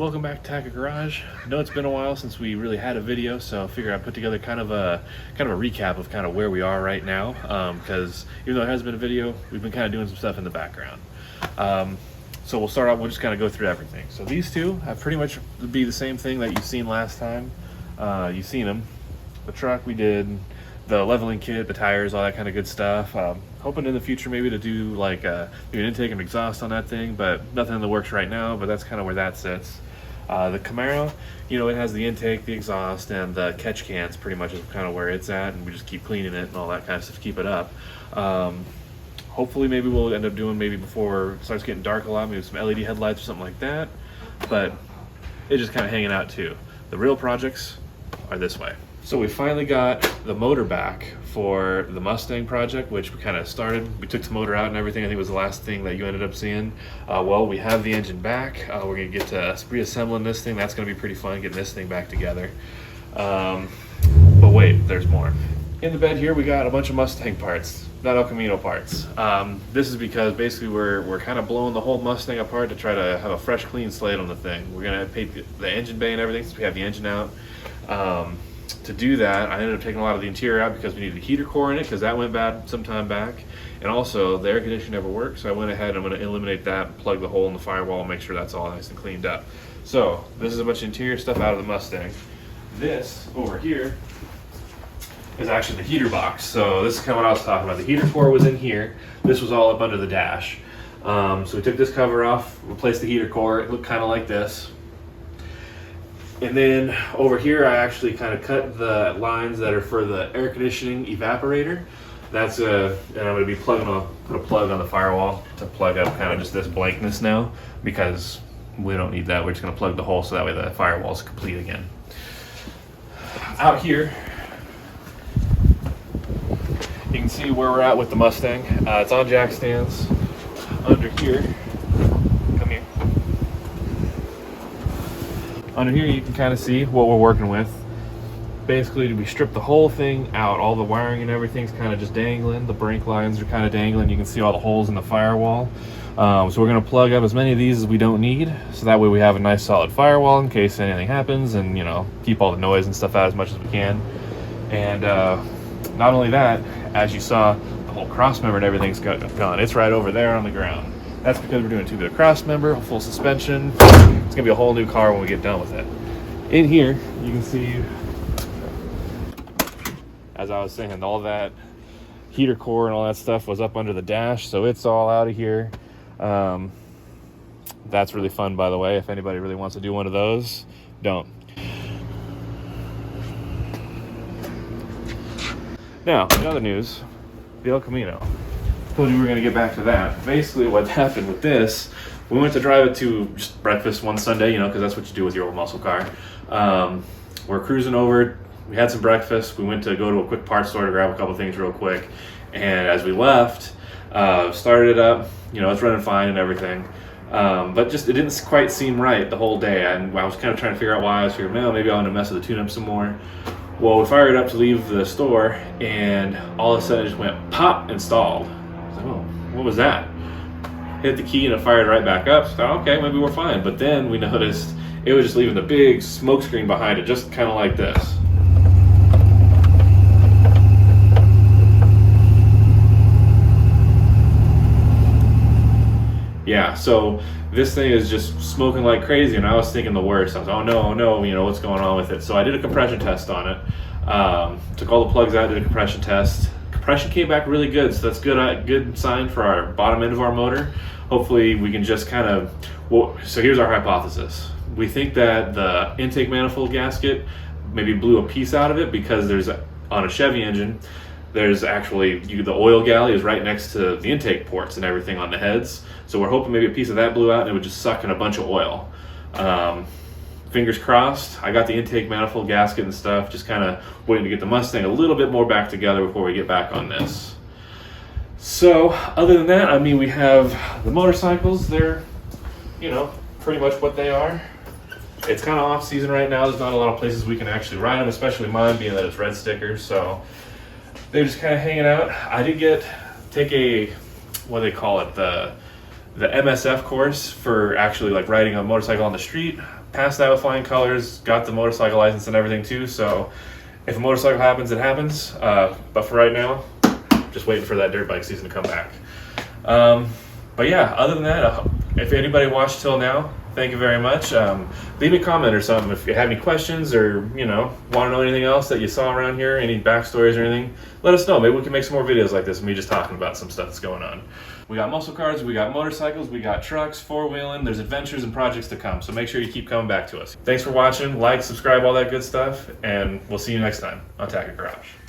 Welcome back to Taka Garage. I know it's been a while since we really had a video, so I figured I'd put together kind of a recap of kind of where we are right now. Because even though it hasn't been a video, we've been kind of doing some stuff in the background. So we'll start off. We'll just kind of go through everything. So these two have pretty much be the same thing that you've seen last time. You've seen them. The truck we did, the leveling kit, the tires, all that kind of good stuff. Hoping in the future maybe to do like an intake and exhaust on that thing, but nothing in the works right now. But that's kind of where that sits. The Camaro, you know, it has the intake, the exhaust, and the catch cans pretty much is kind of where it's at, and we just keep cleaning it and all that kind of stuff to keep it up. Hopefully maybe we'll end up doing, maybe before it starts getting dark a lot, maybe some LED headlights or something like that, but it's just kind of hanging out too. The real projects are this way. So we finally got the motor back for the Mustang project, which we kind of started. We took the motor out and everything. I think it was the last thing that you ended up seeing. Well, we have the engine back. We're gonna get to reassembling this thing. That's gonna be pretty fun, getting this thing back together. But wait, there's more. In the bed here, we got a bunch of Mustang parts, not El Camino parts. This is because basically we're kind of blowing the whole Mustang apart to try to have a fresh, clean slate on the thing. We're gonna paint the engine bay and everything since we have the engine out. To do that, I ended up taking a lot of the interior out because we needed a heater core in it because that went bad some time back. And also, the air conditioning never worked, so I went ahead and I'm going to eliminate that, plug the hole in the firewall, and make sure that's all nice and cleaned up. So, this is a bunch of interior stuff out of the Mustang. This, over here, is actually the heater box. So this is kind of what I was talking about. The heater core was in here. This was all up under the dash. So we took this cover off, replaced the heater core. It looked kind of like this. And then over here, I actually kind of cut the lines that are for the air conditioning evaporator. That's and I'm going to be put a plug on the firewall to plug up kind of just this blankness now, because we don't need that. We're just going to plug the hole so that way the firewall is complete again. Out here, you can see where we're at with the Mustang. It's on jack stands. Under here, come here. Under here you can kind of see what we're working with. Basically, we stripped the whole thing out. All the wiring and everything's kind of just dangling. The brake lines are kind of dangling. You can see all the holes in the firewall. So we're going to plug up as many of these as we don't need, so that way we have a nice solid firewall in case anything happens, and you know, keep all the noise and stuff out as much as we can. And not only that, as you saw, the whole cross member and everything's gone. It's right over there on the ground. That's because we're doing a tubular cross member, a full suspension. It's gonna be a whole new car when we get done with it. In here, you can see, as I was saying, all that heater core and all that stuff was up under the dash, so it's all out of here. That's really fun, by the way. If anybody really wants to do one of those, don't. Now, in other news, the El Camino. Told you we were going to get back to that. Basically, what happened with this, we went to drive it to just breakfast one Sunday, you know, because that's what you do with your old muscle car. We're cruising over. We had some breakfast. We went to go to a quick parts store to grab a couple things real quick. And as we left, started it up. You know, it's running fine and everything. But just it didn't quite seem right the whole day. And I was kind of trying to figure out why. I was figuring, man, maybe I want to mess with the tune-up some more. Well, we fired it up to leave the store, and all of a sudden it just went pop and stalled. I was like, oh, what was that? Hit the key and it fired right back up. So I thought, okay, maybe we're fine. But then we noticed it was just leaving the big smoke screen behind it, just kind of like this. Yeah, so this thing is just smoking like crazy, and I was thinking the worst. I was, oh no, you know, what's going on with it? So I did a compression test on it. Took all the plugs out, did a compression test. Compression came back really good, so that's good sign for our bottom end of our motor. Hopefully we can just kind of, well, so here's our hypothesis. We think that the intake manifold gasket maybe blew a piece out of it because there's, on a Chevy engine, there's actually, the oil galley is right next to the intake ports and everything on the heads. So we're hoping maybe a piece of that blew out and it would just suck in a bunch of oil. Fingers crossed. I got the intake manifold gasket and stuff, just kind of waiting to get the Mustang a little bit more back together before we get back on this. So other than that, I mean, we have the motorcycles. They're, you know, pretty much what they are. It's kind of off season right now. There's not a lot of places we can actually ride them, especially mine being that it's red stickers. So they're just kind of hanging out. I did take a, what do they call it, the MSF course for actually like riding a motorcycle on the street. passed that with flying colors, got the motorcycle license and everything too. So if a motorcycle happens, it happens. But for right now, just waiting for that dirt bike season to come back. But yeah, other than that, if anybody watched till now, thank you very much. Leave me a comment or something if you have any questions, or want to know anything else that you saw around here, any backstories or anything. Let us know. Maybe we can make some more videos like this and me just talking about some stuff that's going on. We got muscle cars, we got motorcycles, we got trucks, four-wheeling. There's adventures and projects to come, so make sure you keep coming back to us. Thanks for watching. Like, subscribe, all that good stuff, and we'll see you next time on Tackett Garage.